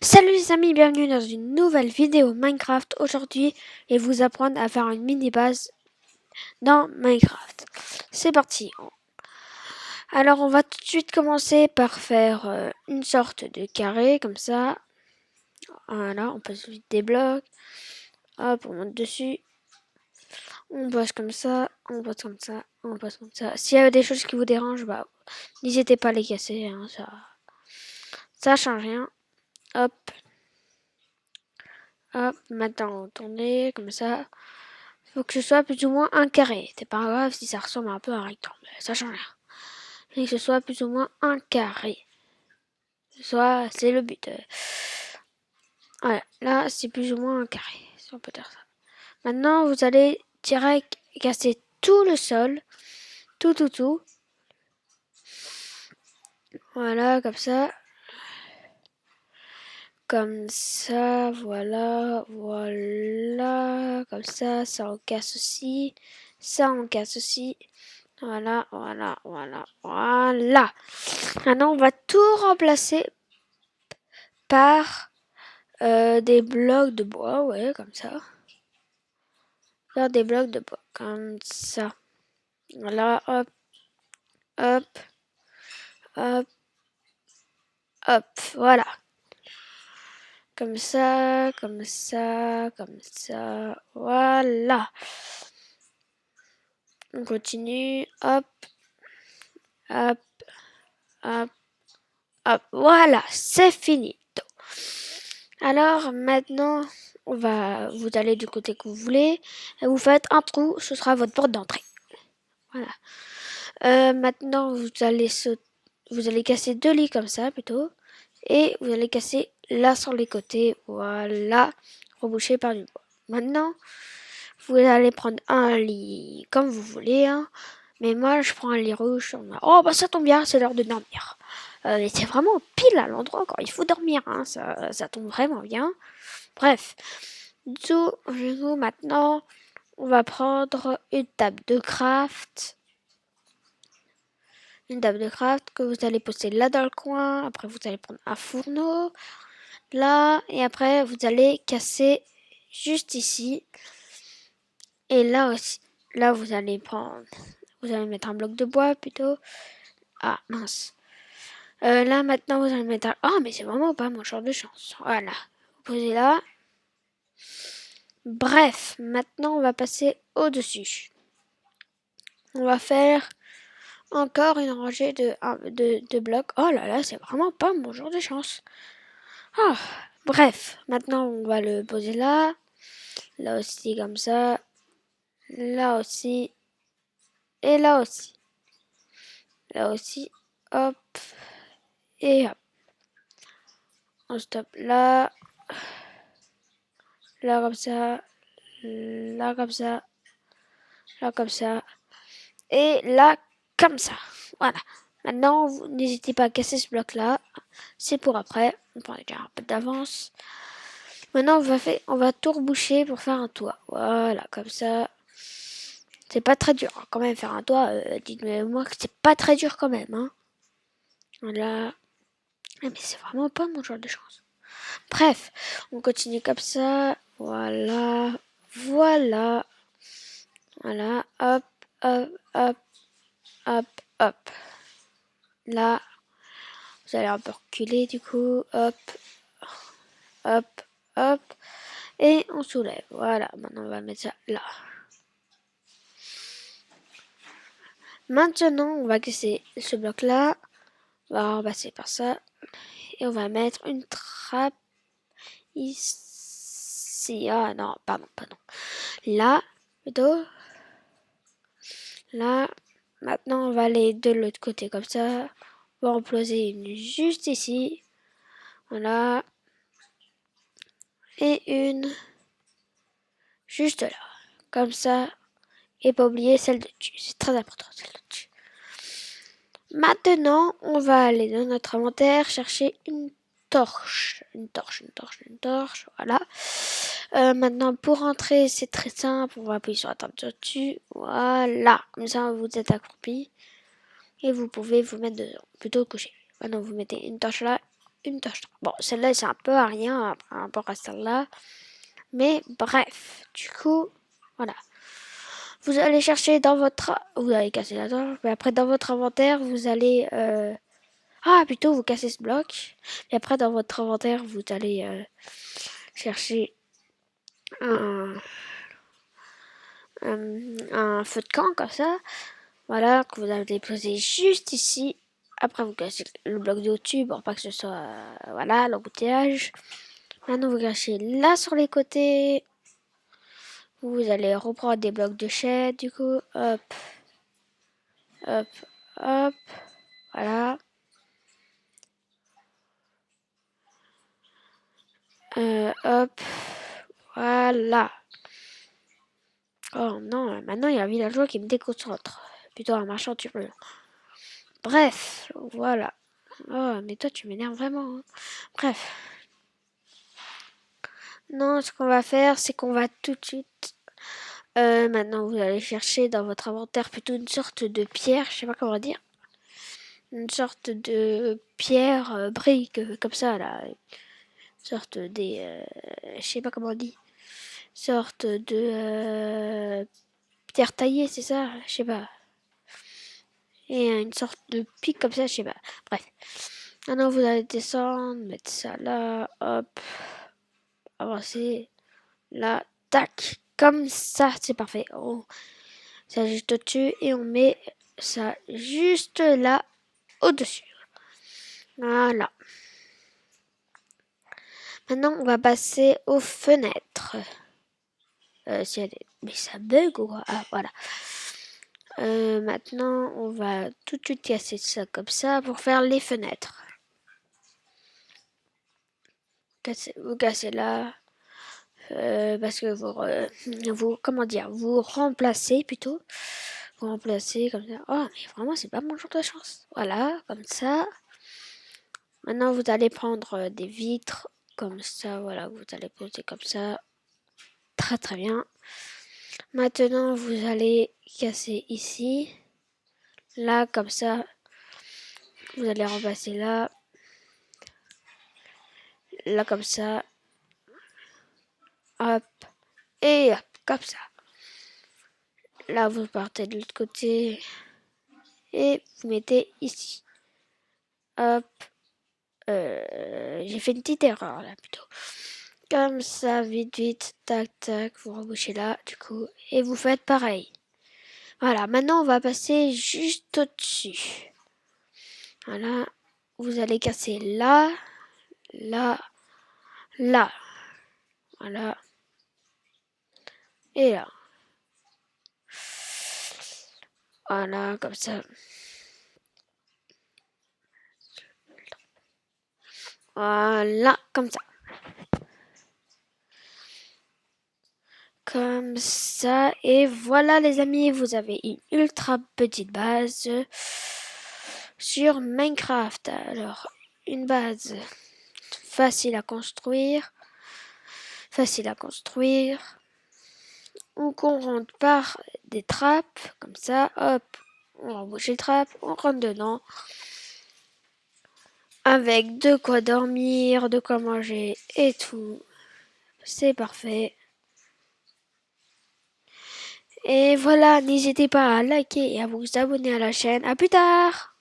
Salut les amis, bienvenue dans une nouvelle vidéo Minecraft. Aujourd'hui, je vais vous apprendre à faire une mini base dans Minecraft. C'est parti. Alors, on va tout de suite commencer par faire une sorte de carré comme ça. Voilà, on passe vite des blocs. Hop, on monte dessus. On passe comme ça, on passe comme ça, on passe comme ça. S'il y a des choses qui vous dérangent, bah, n'hésitez pas à les casser. Hein, ça change rien. Hop. Hop, maintenant tourner comme ça. Faut que ce soit plus ou moins un carré. C'est pas grave si ça ressemble un peu à un rectangle. Ça change rien. Et que ce soit plus ou moins un carré. Soit, c'est le but. Voilà, là c'est plus ou moins un carré. Si on peut dire ça. Maintenant, vous allez direct casser tout le sol. Tout. Voilà, comme ça. Comme ça, voilà. Comme ça on casse aussi. Ça, on casse aussi. Voilà. Maintenant, on va tout remplacer par des blocs de bois, ouais, comme ça. Faire des blocs de bois, comme ça. Voilà, hop, voilà. Comme ça, voilà. On continue, hop, voilà, c'est fini. Alors maintenant, vous allez du côté que vous voulez, et vous faites un trou, ce sera votre porte d'entrée. Voilà. Maintenant, vous allez casser 2 lits comme ça plutôt, et vous allez casser là sur les côtés, voilà, rebouché par du bois. Maintenant, vous allez prendre un lit comme vous voulez, hein. Mais moi, je prends un lit rouge. Oh, bah ça tombe bien, c'est l'heure de dormir. Et c'est vraiment pile à l'endroit quand il faut dormir, hein. Ça tombe vraiment bien. Bref. Du coup, maintenant, on va prendre une table de craft. Une table de craft que vous allez poser là dans le coin. Après, vous allez prendre un fourneau. Là. Et après, vous allez casser juste ici. Et là aussi. Là, vous allez mettre un bloc de bois plutôt. Ah, mince. Là, maintenant, vous allez mettre un... Oh, mais c'est vraiment pas mon genre de chance. Voilà. Vous posez là. Bref, maintenant, on va passer au-dessus. On va faire encore une rangée de blocs. Oh là là, c'est vraiment pas mon genre de chance. Oh, bref, maintenant, on va le poser là. Là aussi, comme ça. Là aussi. Et là aussi. Là aussi. Hop. Et hop. On stoppe là. Là comme ça. Là comme ça. Là comme ça. Et là comme ça. Voilà. Maintenant, n'hésitez pas à casser ce bloc-là. C'est pour après. On prend déjà un peu d'avance. Maintenant, on va tout reboucher pour faire un toit. Voilà, comme ça. C'est pas très dur, hein, quand même, faire un toit. Dites-moi que c'est pas très dur quand même. Hein. Voilà. Mais c'est vraiment pas mon genre de chance. Bref, on continue comme ça. Voilà. Voilà. Hop, hop. Là, vous allez un peu reculer du coup. Hop. Et on soulève. Voilà. Maintenant, on va mettre ça là. Maintenant, on va casser ce bloc-là. On va remplacer par ça. Et on va mettre une trappe ici. Ah non, pardon. Là, plutôt. Là. Maintenant, on va aller de l'autre côté comme ça. On va en poser une juste ici. Voilà. Et une juste là. Comme ça. Et pas oublier celle de dessus. C'est très important, celle de dessus. Maintenant, on va aller dans notre inventaire chercher une torche. Voilà. Maintenant, pour rentrer, c'est très simple. On va appuyer sur la table dessus. Voilà. Comme ça, vous êtes accroupi. Et vous pouvez vous mettre dedans. Plutôt coucher. Maintenant, vous mettez une torche là. une touche. Bon, celle-là, c'est un peu à rien par rapport à celle-là. Mais bref, du coup, voilà. Vous allez chercher dans votre... Vous allez casser la torche. Mais après, dans votre inventaire, vous allez... Ah, plutôt, vous cassez ce bloc. Et après, dans votre inventaire, vous allez chercher un, un feu de camp, comme ça. Voilà, que vous allez poser juste ici. Après, vous cassez le bloc de au-dessus pour pas que ce soit... voilà, l'embouteillage. Maintenant, vous cachez là sur les côtés. Vous allez reprendre des blocs de chêne, du coup. Hop, hop, hop. Voilà. Hop. Voilà. Oh non, maintenant il y a un villageois qui me déconcentre. Plutôt un marchand turbulent. Bref, voilà. Oh, mais toi tu m'énerves vraiment. Hein. Bref. Non, ce qu'on va faire, c'est qu'on va tout de suite... maintenant, vous allez chercher dans votre inventaire plutôt une sorte de pierre, je sais pas comment dire. Une sorte de pierre brique, comme ça, là. Une sorte des... je sais pas comment on dit. Sorte de... pierre taillée, c'est ça? Je sais pas. Et une sorte de pic comme ça, je sais pas. Bref. Maintenant, vous allez descendre, mettre ça là, hop. Avancer. Là, tac. Comme ça, c'est parfait. On s'ajuste au-dessus et on met ça juste là, au-dessus. Voilà. Maintenant, on va passer aux fenêtres. Si elle est... Mais ça bug ou quoi? Ah, voilà. Maintenant, on va tout de suite casser ça comme ça pour faire les fenêtres. Vous cassez là. Parce que vous, comment dire, vous remplacez plutôt. Vous remplacez comme ça. Oh, mais vraiment, c'est pas mon jour de chance. Voilà, comme ça. Maintenant, vous allez prendre des vitres comme ça. Voilà, vous allez poser comme ça. Très très bien. Maintenant, vous allez casser ici. Là, comme ça. Vous allez remplacer là. Là, comme ça. Hop. Et hop, comme ça. Là, vous partez de l'autre côté. Et vous mettez ici. Hop. J'ai fait une petite erreur là plutôt. Comme ça, vite, vite, tac, tac, vous rebouchez là, du coup, et vous faites pareil. Voilà, maintenant on va passer juste au-dessus. Voilà, vous allez casser là, là, là. Voilà. Et là. Voilà, comme ça. Voilà, comme ça. Comme ça. Et voilà les amis, vous avez une ultra petite base sur Minecraft. Alors, une base facile à construire. Facile à construire. Ou qu'on rentre par des trappes. Comme ça, hop. On embauche les trappes, on rentre dedans. Avec de quoi dormir, de quoi manger et tout. C'est parfait. Et voilà, n'hésitez pas à liker et à vous abonner à la chaîne. À plus tard!